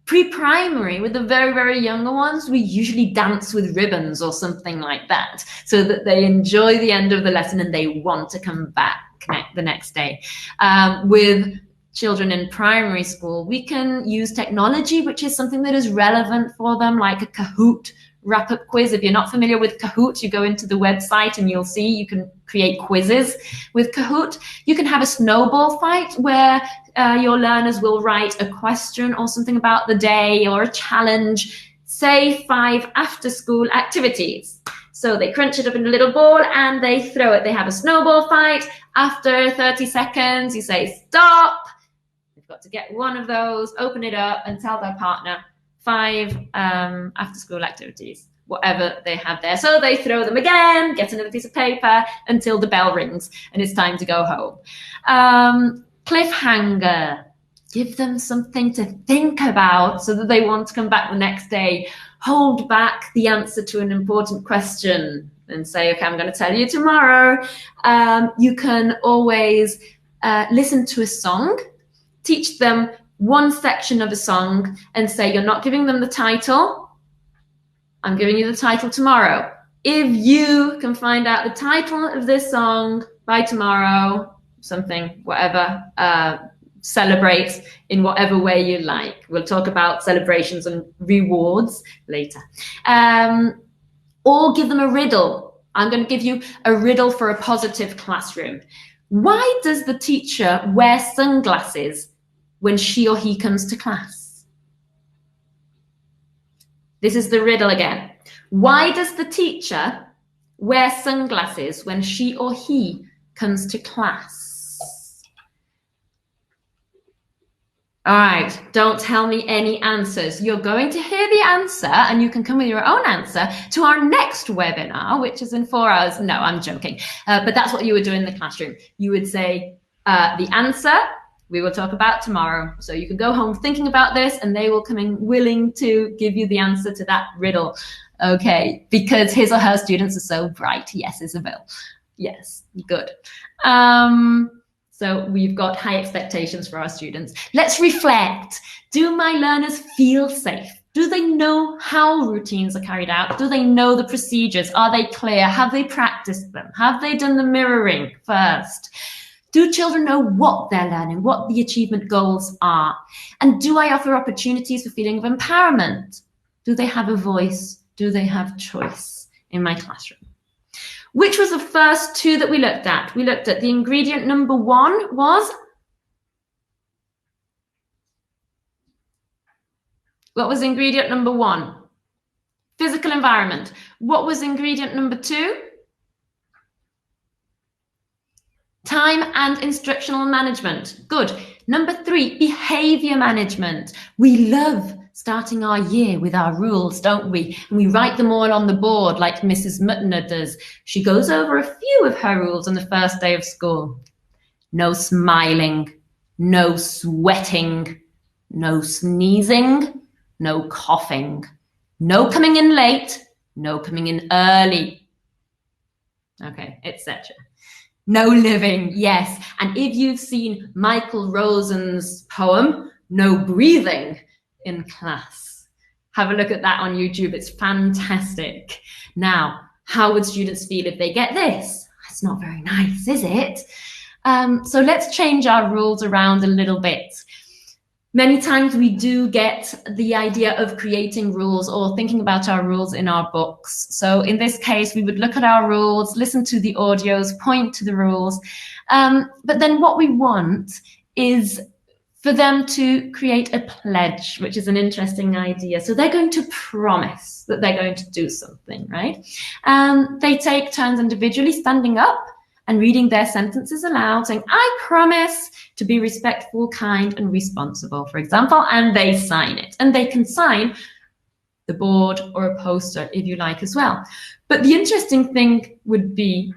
pre-primary, with the very, very younger ones, we usually dance with ribbons or something like that so that they enjoy the end of the lesson and they want to come back the next day. With children in primary school, we can use technology, which is something that is relevant for them, like a Kahoot wrap-up quiz. If you're not familiar with Kahoot, you go into the website and you'll see you can create quizzes with Kahoot. You can have a snowball fight where your learners will write a question or something about the day or a challenge, say 5 after-school activities. So they crunch it up in a little ball and they throw it. They have a snowball fight. After 30 seconds, you say, stop. They've got to get one of those, open it up and tell their partner 5 after-school activities, whatever they have there. So they throw them again, get another piece of paper until the bell rings and it's time to go home. Cliffhanger. Give them something to think about so that they want to come back the next day. Hold back the answer to an important question and say, okay, I'm going to tell you tomorrow. You can always listen to a song, teach them one section of a song and say, you're not giving them the title. I'm giving you the title tomorrow. If you can find out the title of this song by tomorrow, something, whatever, celebrate in whatever way you like. We'll talk about celebrations and rewards later. Or give them a riddle. I'm going to give you a riddle for a positive classroom. Why does the teacher wear sunglasses when she or he comes to class? This is the riddle again. Why does the teacher wear sunglasses when she or he comes to class? All right, don't tell me any answers. You're going to hear the answer and you can come with your own answer to our next webinar, which is in 4 hours. No, I'm joking. But that's what you would do in the classroom. You would say the answer we will talk about tomorrow. So you can go home thinking about this and they will come in willing to give you the answer to that riddle. Okay, because his or her students are so bright. Yes, Isabel. Yes, good. So we've got high expectations for our students. Let's reflect. Do my learners feel safe? Do they know how routines are carried out? Do they know the procedures? Are they clear? Have they practiced them? Have they done the mirroring first? Do children know what they're learning, what the achievement goals are? And do I offer opportunities for feeling of empowerment? Do they have a voice? Do they have choice in my classroom? Which was the first two that we looked at? We looked at the ingredient number one was, what was ingredient number one? Physical environment. What was ingredient number two? Time and instructional management. Good. Number three, behavior management. We love starting our year with our rules, don't we? And we write them all on the board like Mrs. Mutner does. She goes over a few of her rules on the first day of school. No smiling, no sweating, no sneezing, no coughing, no coming in late, no coming in early. Okay, etc. No living, yes. And if you've seen Michael Rosen's poem, No Breathing, in class, have a look at that on YouTube. It's fantastic. Now, how would students feel if they get this? That's not very nice, is it? So let's change our rules around a little bit. Many times we do get the idea of creating rules or thinking about our rules in our books. So in this case, we would look at our rules, listen to the audios, point to the rules. But then what we want is for them to create a pledge, which is an interesting idea. So they're going to promise that they're going to do something, right? They take turns individually standing up and reading their sentences aloud, saying, I promise to be respectful, kind, and responsible, for example, and they sign it. And they can sign the board or a poster if you like as well. But the interesting thing would be,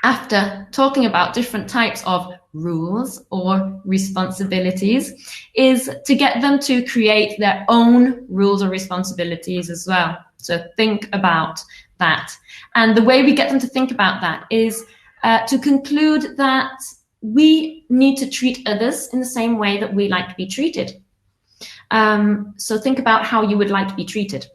after talking about different types of rules or responsibilities, is to get them to create their own rules or responsibilities as well. So think about that. And the way we get them to think about that is to conclude that we need to treat others in the same way that we like to be treated. So think about how you would like to be treated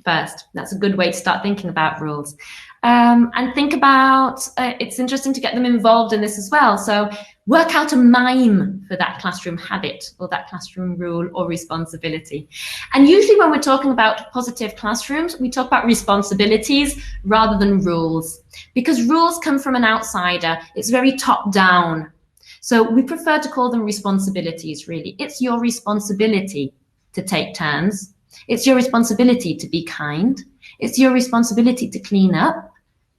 first. That's a good way to start thinking about rules. And think about, it's interesting to get them involved in this as well. So work out a mime for that classroom habit or that classroom rule or responsibility. And usually when we're talking about positive classrooms, we talk about responsibilities rather than rules, because rules come from an outsider. It's very top down. So we prefer to call them responsibilities, really. It's your responsibility to take turns. It's your responsibility to be kind. It's your responsibility to clean up.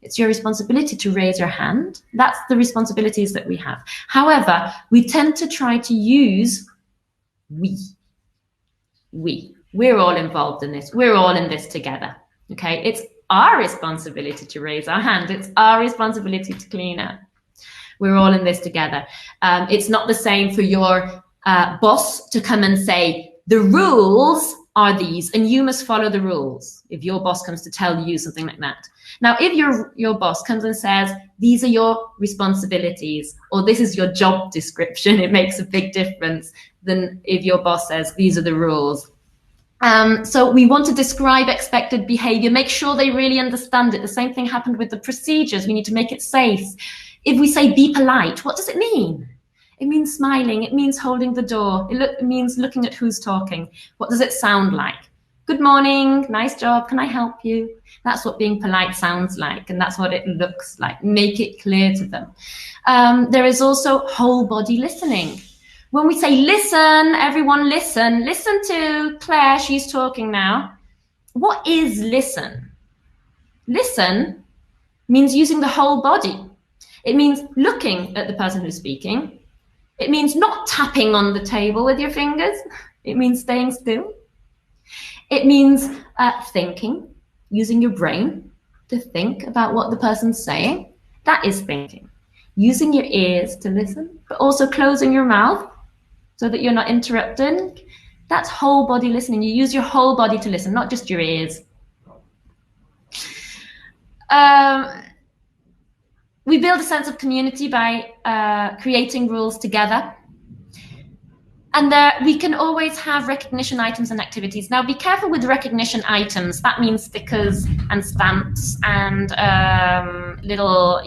It's your responsibility to raise your hand. That's the responsibilities that we have. However, we tend to try to use we. We're all involved in this. We're all in this together. Okay, it's our responsibility to raise our hand. It's our responsibility to clean up. We're all in this together. It's not the same for your boss to come and say, the rules are these, and you must follow the rules, if your boss comes to tell you something like that. Now, if your boss comes and says, these are your responsibilities, or this is your job description, it makes a big difference than if your boss says, these are the rules. So we want to describe expected behavior, make sure they really understand it. The same thing happened with the procedures. We need to make it safe. If we say be polite, what does it mean? It means smiling. It means holding the door. It means looking at who's talking. What does it sound like? Good morning, nice job, can I help you? That's what being polite sounds like, and that's what it looks like. Make it clear to them. There is also whole body listening. When we say listen, everyone listen. Listen to Claire, she's talking now. What is listen? Listen means using the whole body. It means looking at the person who's speaking. It means not tapping on the table with your fingers. It means staying still. It means thinking, using your brain to think about what the person's saying. That is thinking. Using your ears to listen, but also closing your mouth so that you're not interrupting. That's whole body listening. You use your whole body to listen, not just your ears. We build a sense of community by creating rules together. And there, we can always have recognition items and activities. Now, be careful with recognition items. That means stickers and stamps and little,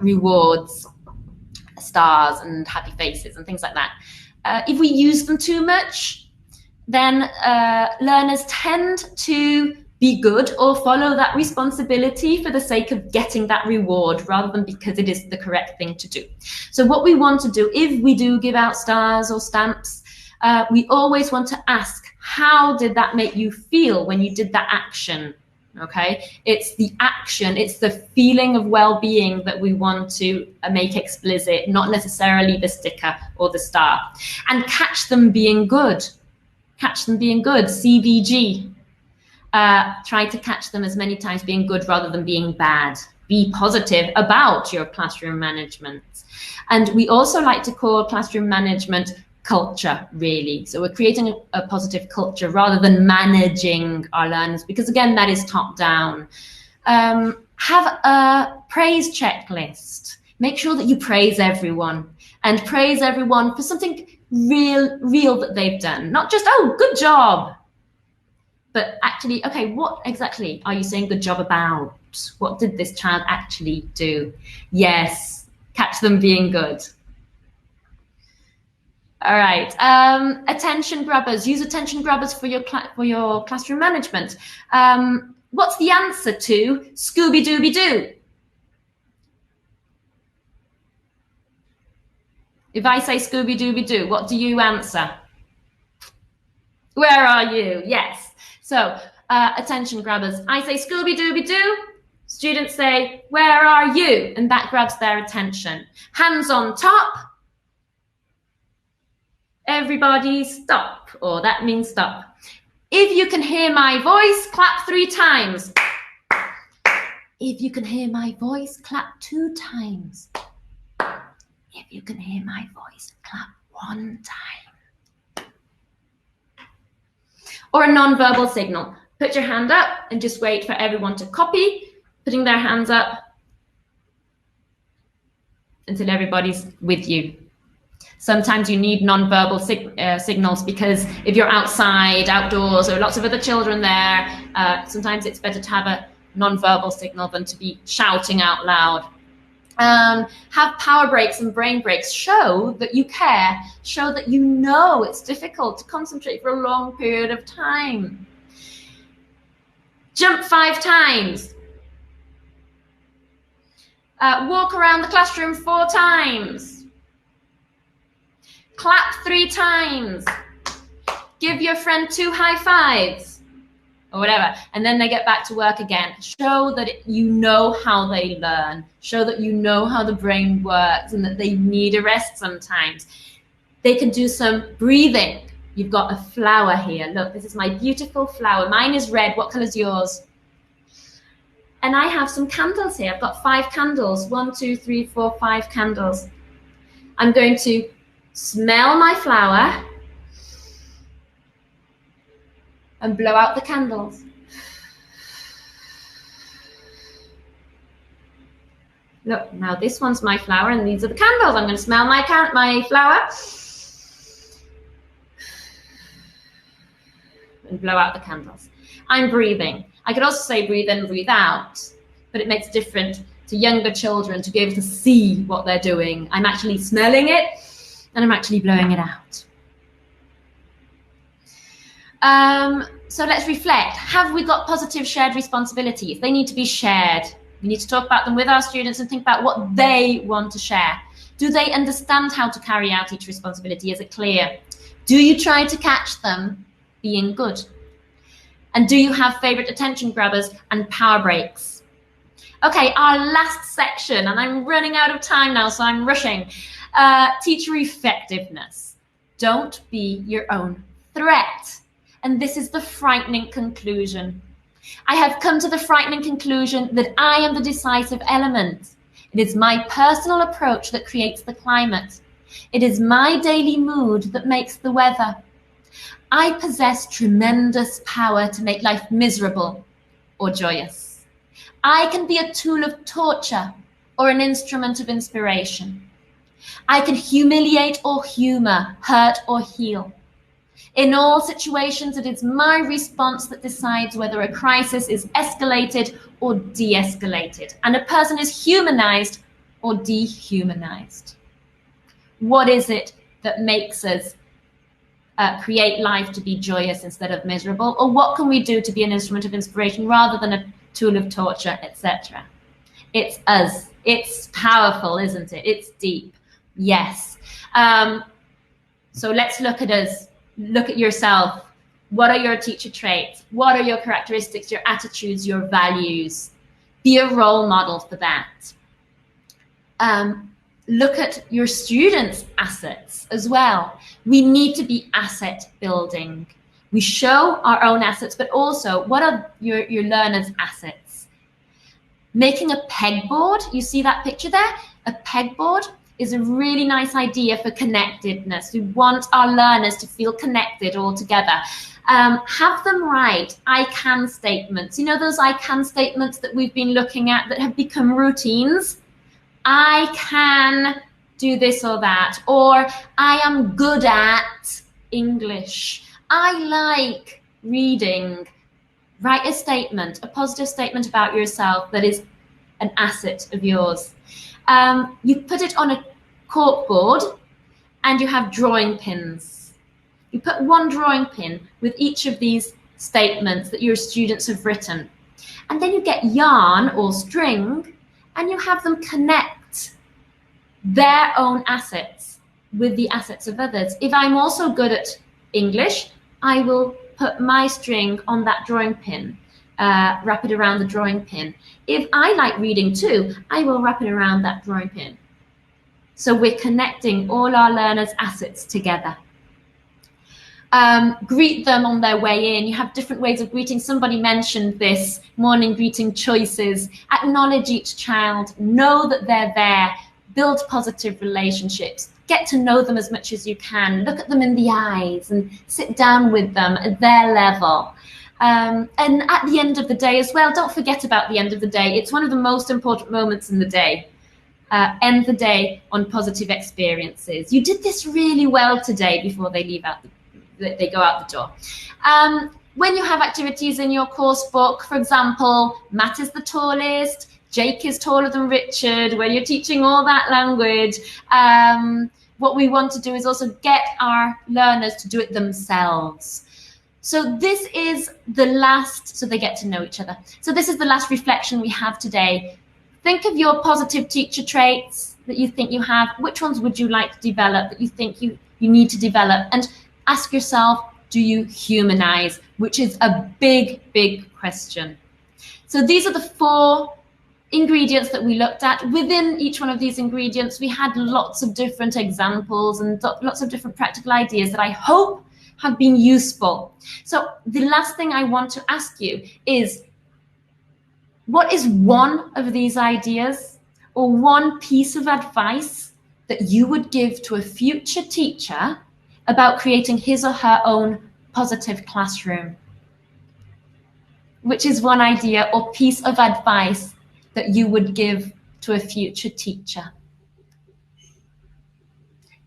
rewards, stars and happy faces and things like that. If we use them too much, then learners tend to be good or follow that responsibility for the sake of getting that reward rather than because it is the correct thing to do. So what we want to do, if we do give out stars or stamps, we always want to ask, how did that make you feel when you did that action? Okay, it's the action, it's the feeling of well-being that we want to make explicit, not necessarily the sticker or the star. And catch them being good. Catch them being good, CVG. Try to catch them as many times being good rather than being bad. Be positive about your classroom management. And we also like to call classroom management culture, really. So we're creating a positive culture rather than managing our learners, because again, that is top down. Have a praise checklist. Make sure that you praise everyone, and praise everyone for something real that they've done. Not just, oh, good job, but actually, okay, what exactly are you saying good job about? What did this child actually do? Yes, catch them being good. All right, attention grabbers. Use attention grabbers for your classroom management. What's the answer to Scooby-Dooby-Doo? If I say Scooby-Dooby-Doo, what do you answer? Where are you? Yes. So attention grabbers. I say Scooby-Dooby-Doo. Students say, where are you? And that grabs their attention. Hands on top. Everybody stop, or that means stop. If you can hear my voice, clap 3 times. If you can hear my voice, clap 2 times. If you can hear my voice, clap 1 time. Or a non-verbal signal. Put your hand up and just wait for everyone to copy, putting their hands up until everybody's with you. Sometimes you need non-verbal signals, because if you're outside, outdoors, or lots of other children there, sometimes it's better to have a non-verbal signal than to be shouting out loud. Have power breaks and brain breaks. Show that you care. Show that you know it's difficult to concentrate for a long period of time. Jump 5 times. Walk around the classroom 4 times. Clap 3 times. Give your friend 2 high fives, or whatever, and then they get back to work again. Show that you know how they learn. Show that you know how the brain works and that they need a rest sometimes. They can do some breathing. You've got a flower here. Look, this is my beautiful flower. Mine is red. What color is yours? And I have some candles here. I've got 5 candles. 1, 2, 3, 4, 5 candles. I'm going to smell my flower and blow out the candles. Look, now this one's my flower and these are the candles. I'm going to smell my flower and blow out the candles. I'm breathing. I could also say breathe in, breathe out, but it makes it different to younger children to be able to see what they're doing. I'm actually smelling it and I'm actually blowing it out. So let's reflect. Have we got positive shared responsibilities? They need to be shared. We need to talk about them with our students and think about what they want to share. Do they understand how to carry out each responsibility? Is it clear? Do you try to catch them being good? And do you have favorite attention grabbers and power breaks? Okay, our last section, and I'm running out of time now, so I'm rushing. Teacher effectiveness. Don't be your own threat. And this is the frightening conclusion. I have come to the frightening conclusion that I am the decisive element. It is my personal approach that creates the climate. It is my daily mood that makes the weather. I possess tremendous power to make life miserable or joyous. I can be a tool of torture or an instrument of inspiration. I can humiliate or humor, hurt or heal. In all situations, it is my response that decides whether a crisis is escalated or de-escalated, and a person is humanized or dehumanized. What is it that makes us create life to be joyous instead of miserable? Or what can we do to be an instrument of inspiration rather than a tool of torture, etc.? It's us. It's powerful, isn't it? It's deep. Yes. So let's look at us. Look at yourself. What are your teacher traits? What are your characteristics, your attitudes, your values? Be a role model for that. Look at your students' assets as well. We need to be asset building. We show our own assets, but also what are your learners' assets? Making a pegboard, you see that picture there? A pegboard is a really nice idea for connectedness. We want our learners to feel connected all together. Have them write I can statements. You know those I can statements that we've been looking at that have become routines? I can do this or that, or I am good at English. I like reading. Write a statement, a positive statement about yourself that is an asset of yours. You put it on a corkboard and you have drawing pins. You put one drawing pin with each of these statements that your students have written. And then you get yarn or string and you have them connect their own assets with the assets of others. If I'm also good at English, I will put my string on that drawing pin, wrap it around the drawing pin. If I like reading too, I will wrap it around that drawing pin. So we're connecting all our learners' assets together. Greet them on their way in. You have different ways of greeting. Somebody mentioned this, morning greeting choices. Acknowledge each child, know that they're there, build positive relationships, get to know them as much as you can, look at them in the eyes and sit down with them at their level. And at the end of the day as well, don't forget about the end of the day. It's one of the most important moments in the day. End the day on positive experiences. You did this really well today before they leave out they go out the door. When you have activities in your course book, for example, Matt is the tallest, Jake is taller than Richard, where you're teaching all that language, what we want to do is also get our learners to do it themselves. So this is the last, so they get to know each other. So this is the last reflection we have today. Think of your positive teacher traits that you think you have. Which ones would you like to develop that you think you need to develop? And ask yourself, do you humanize? Which is a big, big question. So these are the 4 ingredients that we looked at. Within each one of these ingredients, we had lots of different examples and lots of different practical ideas that I hope have been useful. So the last thing I want to ask you is, what is one of these ideas or one piece of advice that you would give to a future teacher about creating his or her own positive classroom? Which is one idea or piece of advice that you would give to a future teacher?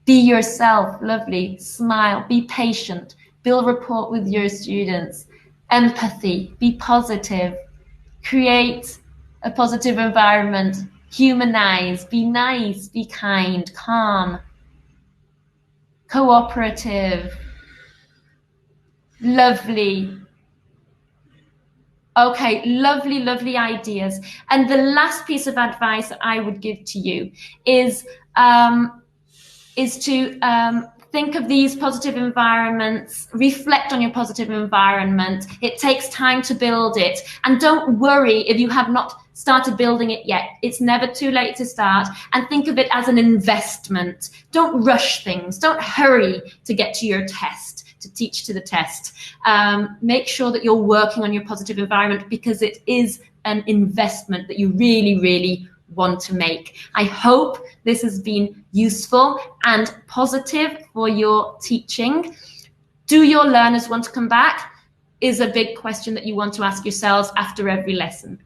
Be yourself, lovely, smile, be patient, build rapport with your students, empathy, be positive, create a positive environment, humanize, be nice, be kind, calm, cooperative, lovely. Okay, lovely, lovely ideas. And the last piece of advice I would give to you is to think of these positive environments, reflect on your positive environment. It takes time to build it. And don't worry if you have not started building it yet. It's never too late to start. And think of it as an investment. Don't rush things. Don't hurry to get to your test, to teach to the test. Make sure that you're working on your positive environment, because it is an investment that you really, really want to make. I hope this has been useful and positive for your teaching. Do your learners want to come back? Is a big question that you want to ask yourselves after every lesson.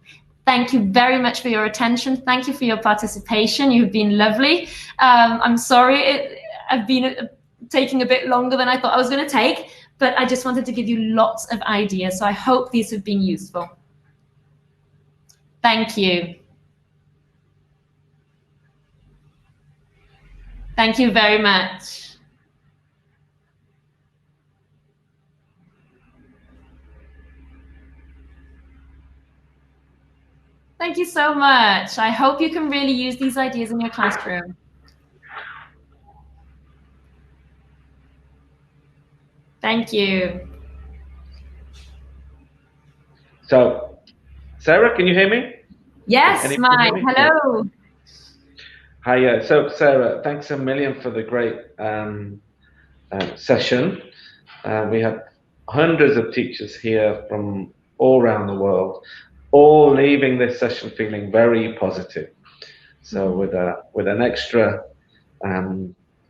Thank you very much for your attention. Thank you for your participation. You've been lovely. I'm sorry I've been taking a bit longer than I thought I was going to take, but I just wanted to give you lots of ideas. So I hope these have been useful. Thank you. Thank you very much. Thank you so much. I hope you can really use these ideas in your classroom. Thank you. So, Sarah, can you hear me? Yes, Mike. Hello. Yeah. Hi. So, Sarah, thanks a million for the great session. We have hundreds of teachers here from all around the world, all leaving this session feeling very positive. So, with an extra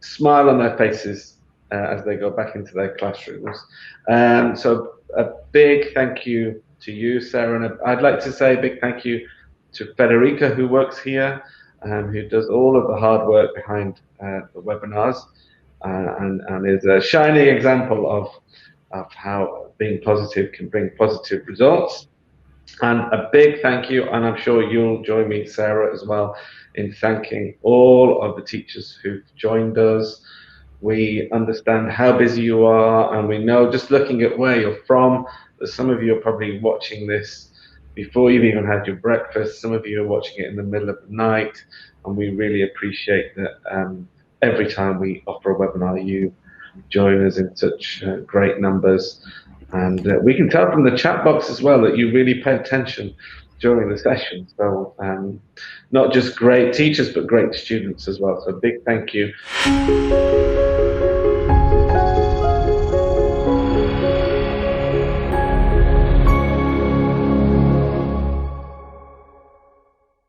smile on their faces as they go back into their classrooms. So a big thank you to you, Sarah, and I'd like to say a big thank you to Federica, who works here, who does all of the hard work behind the webinars, and is a shining example of how being positive can bring positive results. And a big thank you, and I'm sure you'll join me, Sarah, as well, in thanking all of the teachers who've joined us. We understand how busy you are, and we know, just looking at where you're from, that some of you are probably watching this before you've even had your breakfast. Some of you are watching it in the middle of the night, and we really appreciate that every time we offer a webinar, you join us in such great numbers. And we can tell from the chat box as well that you really pay attention during the session. So not just great teachers, but great students as well. So big thank you.